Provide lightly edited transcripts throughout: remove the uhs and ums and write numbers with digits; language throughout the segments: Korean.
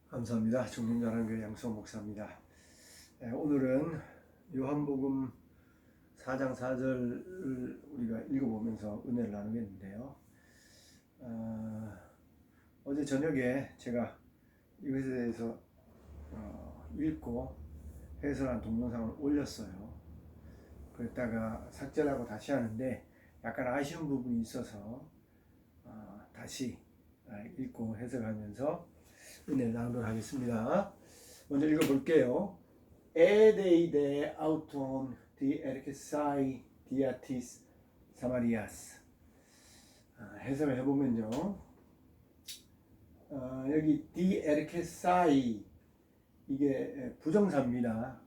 감사합니다. 종림자랑교회 양수호 목사입니다. 오늘은 요한복음 4장 4절을 우리가 읽어보면서 은혜를 나누겠는데요. 어제 저녁에 제가 이것에 대해서 읽고 해설한 동영상을 올렸어요. 그랬다가 삭제하고 다시 하는데 약간 아쉬운 부분이 있어서 다시 읽고 해석하면서 은혜를 나누도록 하겠습니다. 먼저 읽어볼게요. Ede de auton di erkesai diatis Samarias. 해석을 해보면요. 여기 di erkesai 이게 부정사입니다.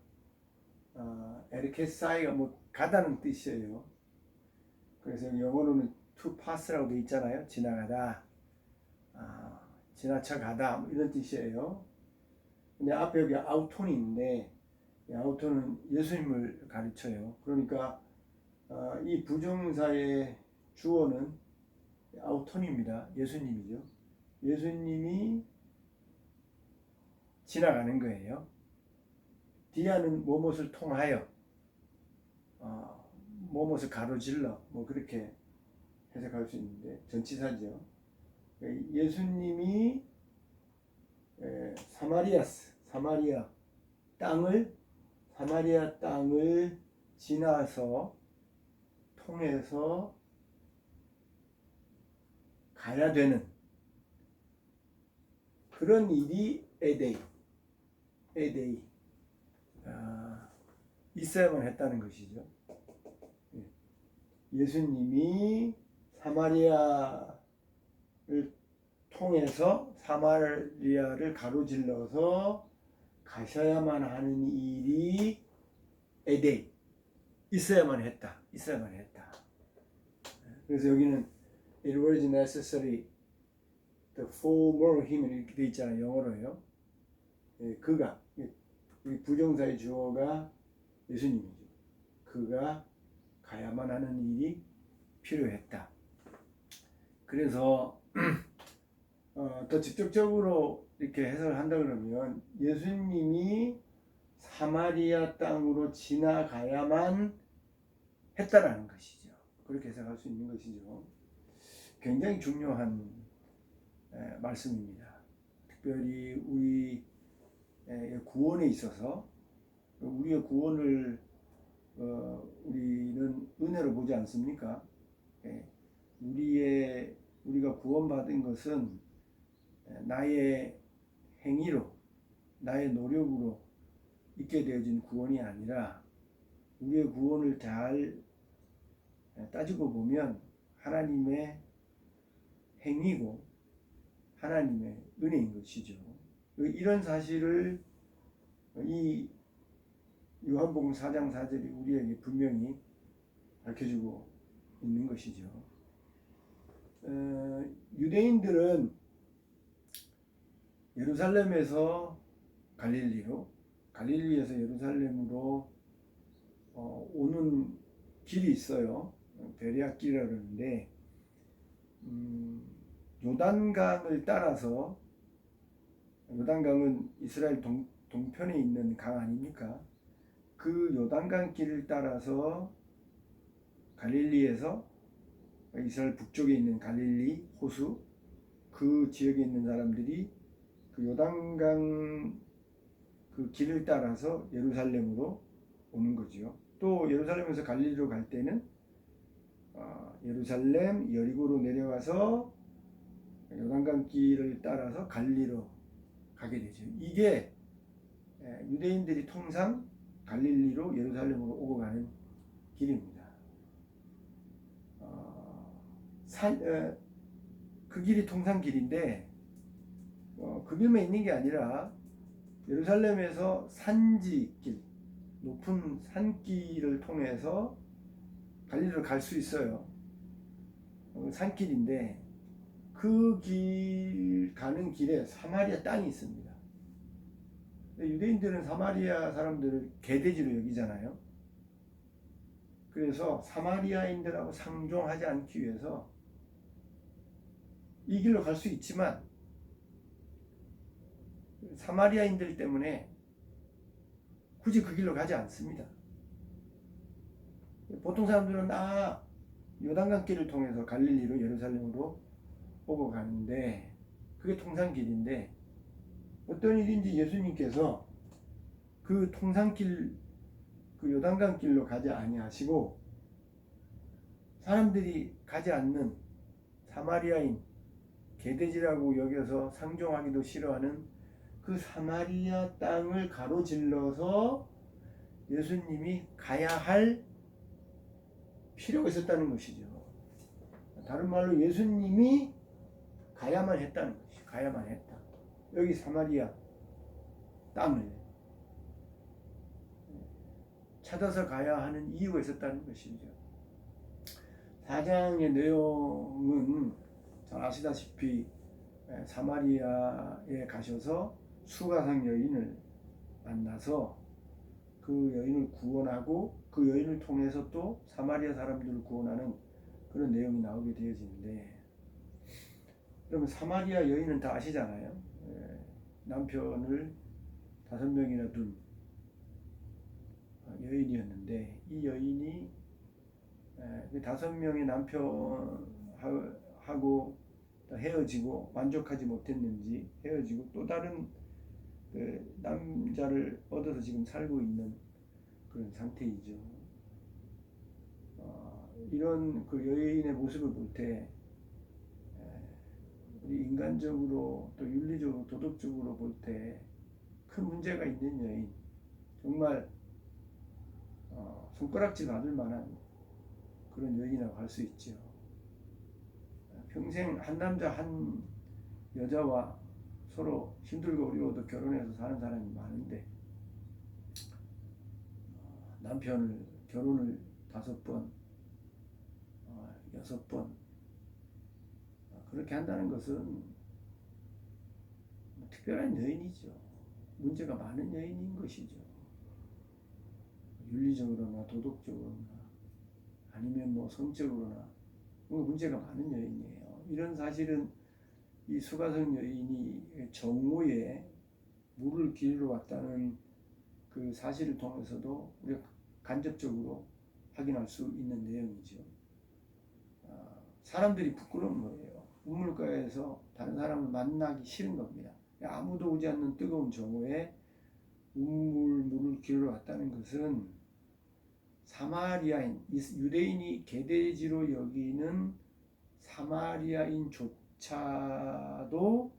erkesai가 뭐 가다는 뜻이에요. 그래서 영어로는 to pass라고 되어 있잖아요. 지나가다. 지나쳐 가다 뭐 이런 뜻이에요. 근데 앞에 여기 아우톤이 있는데 이 아우톤은 예수님을 가르쳐요. 그러니까 이 부정사의 주어는 아우톤입니다. 예수님이죠. 예수님이 지나가는 거예요. 디아는 무엇을 통하여 무엇을 가로질러 뭐 그렇게 해석할 수 있는데 전치사죠. 예수님이 사마리아 땅을 지나서 통해서 가야 되는 그런 일이 에데이 있어야만 했다는 것이죠. 예수님이 사마리아를 통해서 사마리아를 가로질러서 가셔야만 하는 일이 에데이 있어야만 했다. 그래서 여기는 it was necessary the former him 이렇게 돼 있잖아요. 영어로요. 그가 이 부정사의 주어가 예수님이죠. 그가 가야만 하는 일이 필요했다. 그래서 더 직접적으로 이렇게 해석을 한다 그러면 예수님이 사마리아 땅으로 지나가야만 했다라는 것이죠. 그렇게 해석할 수 있는 것이죠. 굉장히 중요한 말씀입니다. 특별히 우리 구원에 있어서 우리의 구원을 우리는 은혜로 보지 않습니까? 우리가 구원받은 것은 나의 행위로, 나의 노력으로 있게 되어진 구원이 아니라 우리의 구원을 잘 따지고 보면 하나님의 행위고 하나님의 은혜인 것이죠. 이런 사실을 이 요한복음 4장 4절이 우리에게 분명히 밝혀주고 있는 것이죠. 유대인들은 예루살렘에서 갈릴리에서 예루살렘으로 오는 길이 있어요. 베레아길이라고 그러는데 요단강을 따라서, 요단강은 이스라엘 동편에 있는 강 아닙니까? 그 요단강 길을 따라서 갈릴리에서 이스라엘 북쪽에 있는 갈릴리 호수 그 지역에 있는 사람들이 그 요단강 그 길을 따라서 예루살렘으로 오는 거지요. 또 예루살렘에서 갈릴리로 갈 때는 예루살렘 여리고로 내려가서 요단강 길을 따라서 갈릴리로 가게 되죠. 이게 유대인들이 통상 갈릴리로 예루살렘으로 오고 가는 길입니다. 그 길이 통상 길인데 그 길만 있는 게 아니라 예루살렘에서 산지길, 높은 산길을 통해서 갈릴리로 갈 수 있어요. 산길인데 그 길 가는 길에 사마리아 땅이 있습니다. 유대인들은 사마리아 사람들을 개돼지로 여기잖아요. 그래서 사마리아인들하고 상종하지 않기 위해서 이 길로 갈 수 있지만 사마리아인들 때문에 굳이 그 길로 가지 않습니다. 보통 사람들은 요단강길을 통해서 갈릴리로 예루살렘으로 오고 가는데 그게 통상길인데 어떤 일인지 예수님께서 그 통상길 그 요단강길로 가지 아니하시고 사람들이 가지 않는 사마리아인 개돼지라고 여겨서 상종하기도 싫어하는 그 사마리아 땅을 가로질러서 예수님이 가야 할 필요가 있었다는 것이죠. 다른 말로 예수님이 가야만 했다는 것이죠. 가야만 했다. 여기 사마리아 땅을 찾아서 가야 하는 이유가 있었다는 것이죠. 4장의 내용은 잘 아시다시피 사마리아에 가셔서 수가성 여인을 만나서 그 여인을 구원하고 그 여인을 통해서 또 사마리아 사람들을 구원하는 그런 내용이 나오게 되어지는데, 그러면 사마리아 여인은 다 아시잖아요. 남편을 5명이나 둔 여인이었는데 이 여인이 5명의 남편하고 헤어지고 만족하지 못했는지 헤어지고 또 다른 그 남자를 얻어서 지금 살고 있는 그런 상태이죠. 이런 그 여인의 모습을 볼 때 우리 인간적으로 또 윤리적으로 도덕적으로 볼 때 큰 문제가 있는 여인, 정말 손가락질 받을 만한 그런 여인이라고 할 수 있죠. 평생 한 남자 한 여자와 서로 힘들고 어려워도 결혼해서 사는 사람이 많은데 남편을 결혼을 5번, 6번 그렇게 한다는 것은 특별한 여인이죠. 문제가 많은 여인인 것이죠. 윤리적으로나 도덕적으로나 아니면 뭐 성적으로나 문제가 많은 여인이에요. 이런 사실은 이 수가성 여인이 정오에 물을 기르러 왔다는 그 사실을 통해서도 우리가 간접적으로 확인할 수 있는 내용이죠. 사람들이 부끄러운 거예요. 우물가에서 다른 사람을 만나기 싫은 겁니다. 아무도 오지 않는 뜨거운 정오에 물을 기르러 왔다는 것은 사마리아인, 유대인이 개돼지로 여기는 사마리아인조차도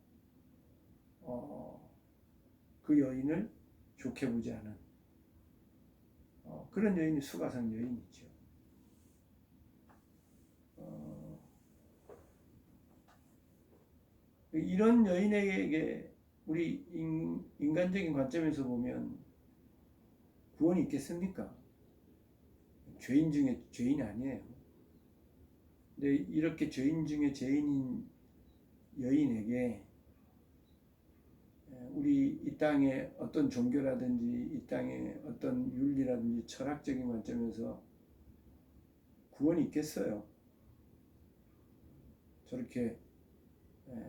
그 여인을 좋게 보지 않은 그런 여인이 수가성 여인이죠. 이런 여인에게 우리 인간적인 관점에서 보면 구원이 있겠습니까? 죄인 중에 죄인이 아니에요. 근데 이렇게 죄인 중에 죄인인 여인에게 우리 이 땅의 어떤 종교라든지 이 땅의 어떤 윤리라든지 철학적인 관점에서 구원이 있겠어요? 저렇게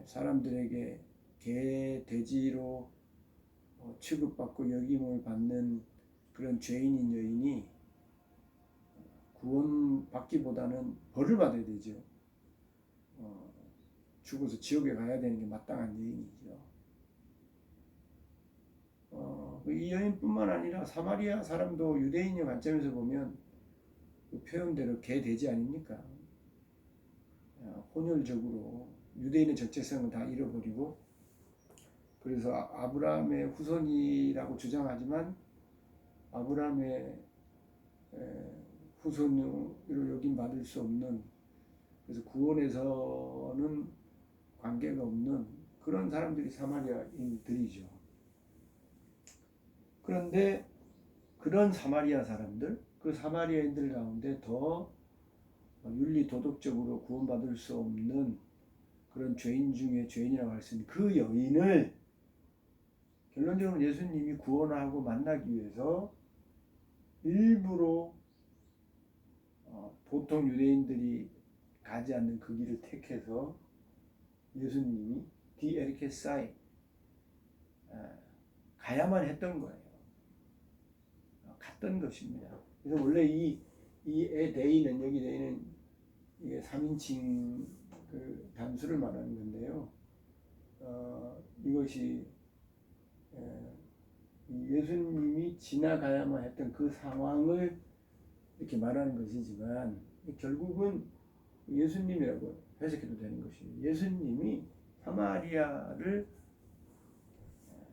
사람들에게 개, 돼지로 취급받고 여김을 받는 그런 죄인인 여인이 구원받기보다는 벌을 받아야 되죠. 죽어서 지옥에 가야 되는 게 마땅한 여인이죠. 이 여인뿐만 아니라 사마리아 사람도 유대인의 관점에서 보면 그 표현대로 개, 돼지 아닙니까? 혼혈적으로 유대인의 정체성을 다 잃어버리고, 그래서 아브라함의 후손이라고 주장하지만 아브라함의 후손으로 여김 받을 수 없는, 그래서 구원에서는 관계가 없는 그런 사람들이 사마리아인들이죠. 그런데 그런 사마리아 사람들, 그 사마리아인들 가운데 더 윤리 도덕적으로 구원받을 수 없는 그런 죄인 중에 죄인이라고 할 수 있는 그 여인을 결론적으로 예수님이 구원하고 만나기 위해서 일부러 보통 유대인들이 가지 않는 그 길을 택해서 예수님이 디에르케사이 가야만 했던 거예요. 갔던 것입니다. 그래서 원래 이에 대의는 여기 대의는 이게 3인칭 그 단수를 말하는 건데요. 이것이 예수님이 지나가야만 했던 그 상황을 이렇게 말하는 것이지만 결국은 예수님이라고 해석해도 되는 것이에요. 예수님이 사마리아를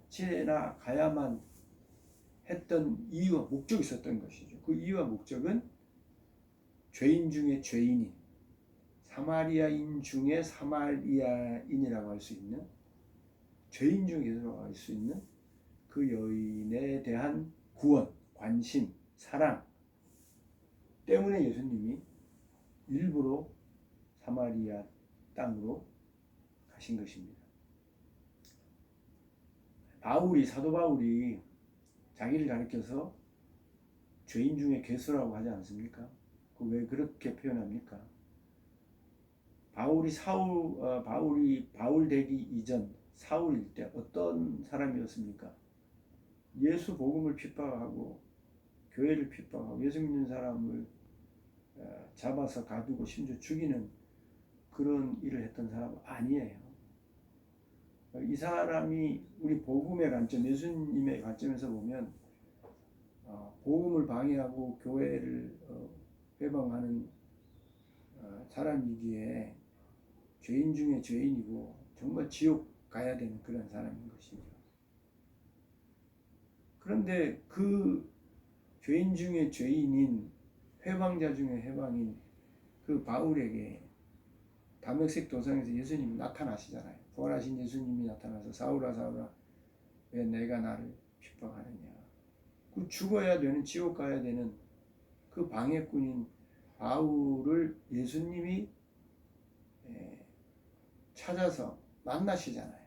지나가야만 했던 이유와 목적이 있었던 것이죠. 그 이유와 목적은 죄인 중에 죄인인, 사마리아인 중에 사마리아인이라고 할 수 있는, 죄인 중에서 할 수 있는 그 여인에 대한 구원, 관심, 사랑 때문에 예수님이 일부러 사마리아 땅으로 가신 것입니다. 사도 바울이 자기를 가리켜서 죄인 중에 괴수라고 하지 않습니까? 왜 그렇게 표현합니까? 바울이 바울 되기 이전 사울일 때 어떤 사람이었습니까? 예수 복음을 핍박하고 교회를 핍박하고 예수 믿는 사람을 잡아서 가두고 심지어 죽이는 그런 일을 했던 사람 아니에요. 이 사람이 우리 복음의 관점, 예수님의 관점에서 보면 복음을 방해하고 교회를 회방하는 사람이기에 죄인 중에 죄인이고 정말 지옥 가야 되는 그런 사람인 것이죠. 그런데 그 죄인 중에 죄인인 회방자 중에 회방인 그 바울에게 다메섹 도상에서 예수님이 나타나시잖아요. 부활하신 예수님이 나타나서 사울아 사울아 왜 내가 나를 핍박하느냐. 그 죽어야 되는 지옥 가야 되는 그 방해꾼인 바울을 예수님이 찾아서 만나시잖아요.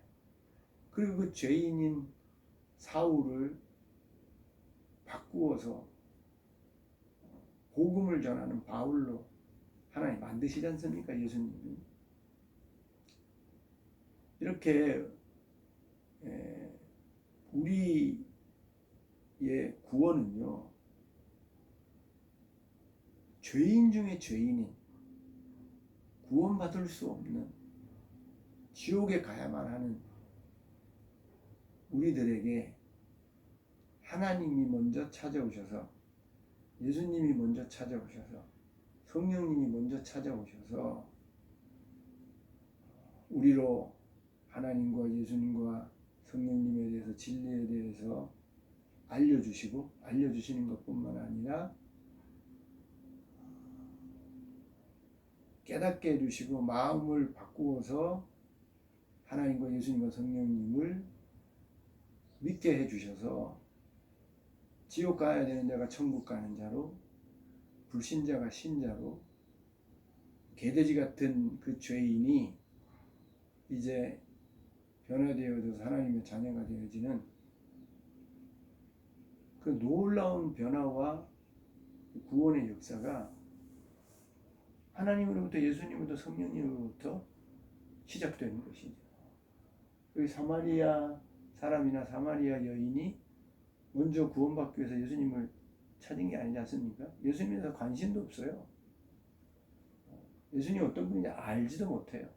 그리고 그 죄인인 사울을 바꾸어서 복음을 전하는 바울로 하나님 만드시지 않습니까? 예수님이. 이렇게 우리의 구원은요, 죄인 중에 죄인인, 구원받을 수 없는, 지옥에 가야만 하는 우리들에게 하나님이 먼저 찾아오셔서, 예수님이 먼저 찾아오셔서, 성령님이 먼저 찾아오셔서 우리로 하나님과 예수님과 성령님에 대해서, 진리에 대해서 알려주시고, 알려주시는 것뿐만 아니라 깨닫게 해주시고 마음을 바꾸어서 하나님과 예수님과 성령님을 믿게 해주셔서 지옥 가야 되는 자가 천국 가는 자로, 불신자가 신자로, 개돼지 같은 그 죄인이 이제 변화되어져서 하나님의 자녀가 되어지는 그 놀라운 변화와 구원의 역사가 하나님으로부터, 예수님으로부터, 성령님으로부터 시작되는 것이죠. 그 사마리아 사람이나 사마리아 여인이 먼저 구원받기 위해서 예수님을 찾은 게 아니지 않습니까? 예수님에 대해서 관심도 없어요. 예수님이 어떤 분인지 알지도 못해요.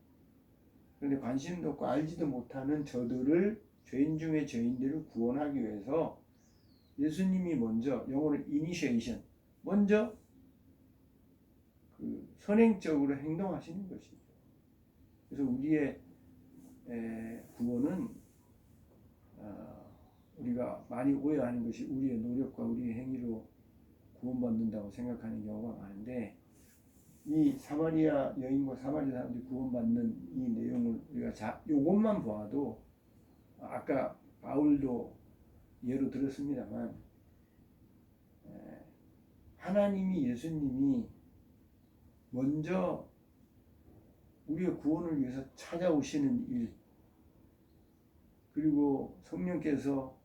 그런데 관심도 없고 알지도 못하는 저들을, 죄인 중에 죄인들을 구원하기 위해서 예수님이 먼저, 영어로 이니시에이션, 먼저 그 선행적으로 행동하시는 것이죠. 그래서 우리의 구원은 우리가 많이 오해하는 것이 우리의 노력과 우리의 행위로 구원받는다고 생각하는 경우가 많은데, 이 사마리아 여인과 사마리아 사람들이 구원받는 이 내용을 우리가 요것만 보아도, 아까 바울도 예로 들었습니다만, 하나님이, 예수님이 먼저 우리의 구원을 위해서 찾아오시는 일, 그리고 성령께서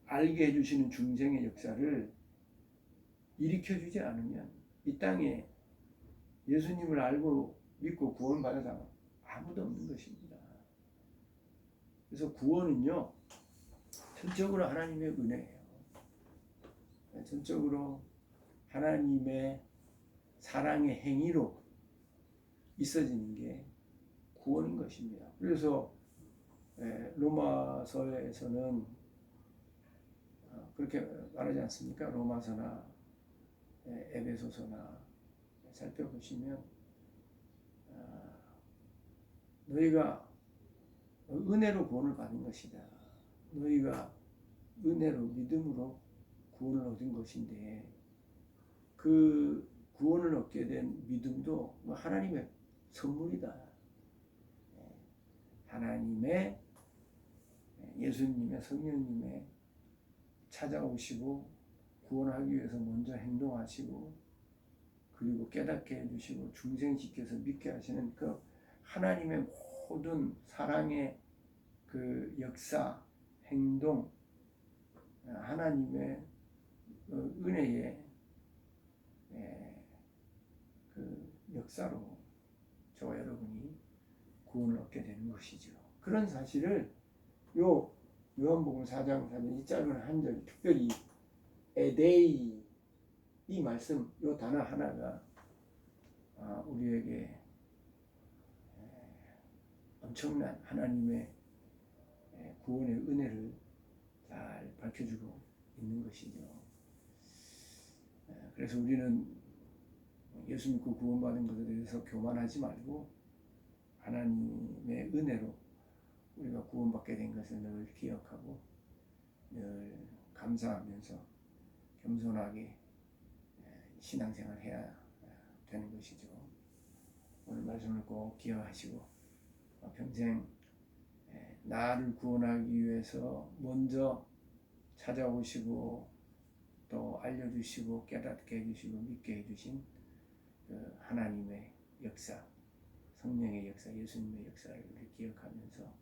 알게 해주시는 중생의 역사를 일으켜주지 않으면 이 땅에 예수님을 알고 믿고 구원받은 사람 아무도 없는 것입니다. 그래서 구원은요, 전적으로 하나님의 은혜예요. 전적으로 하나님의 사랑의 행위로 있어지는 게 구원인 것입니다. 그래서 로마서에서는 그렇게 말하지 않습니까? 로마서나 에베소서나 살펴보시면 너희가 은혜로 구원을 받은 것이다. 너희가 은혜로 믿음으로 구원을 얻은 것인데 그 구원을 얻게 된 믿음도 하나님의 선물이다. 하나님의 예수님의 성령님의 찾아오시고 구원하기 위해서 먼저 행동하시고 그리고 깨닫게 해주시고 중생시켜서 믿게 하시는 그 하나님의 모든 사랑의 그 역사, 행동, 하나님의 은혜의 그 역사로 저와 여러분이 구원을 얻게 되는 것이죠. 그런 사실을 요 요한복음 4장 4절 이 짧은 한 절, 특별히 에데이 이 말씀, 요 단어 하나가 우리에게 엄청난 하나님의 구원의 은혜를 잘 밝혀주고 있는 것이죠. 그래서 우리는 예수 믿고 구원받은 것에 대해서 교만하지 말고 하나님의 은혜로 우리가 구원받게 된 것을 늘 기억하고 늘 감사하면서 겸손하게 신앙생활 해야 되는 것이죠. 오늘 말씀을 꼭 기억하시고 평생 나를 구원하기 위해서 먼저 찾아오시고 또 알려주시고 깨닫게 해주시고 믿게 해주신 그 하나님의 역사, 성령의 역사, 예수님의 역사를 우리 기억하면서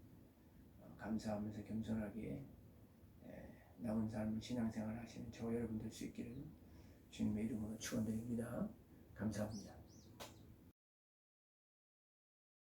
감사하면서 겸손하게 남은 삶을 신앙생활 하시는 저 여러분 될 수 있기를 주님의 이름으로 축원드립니다. 감사합니다.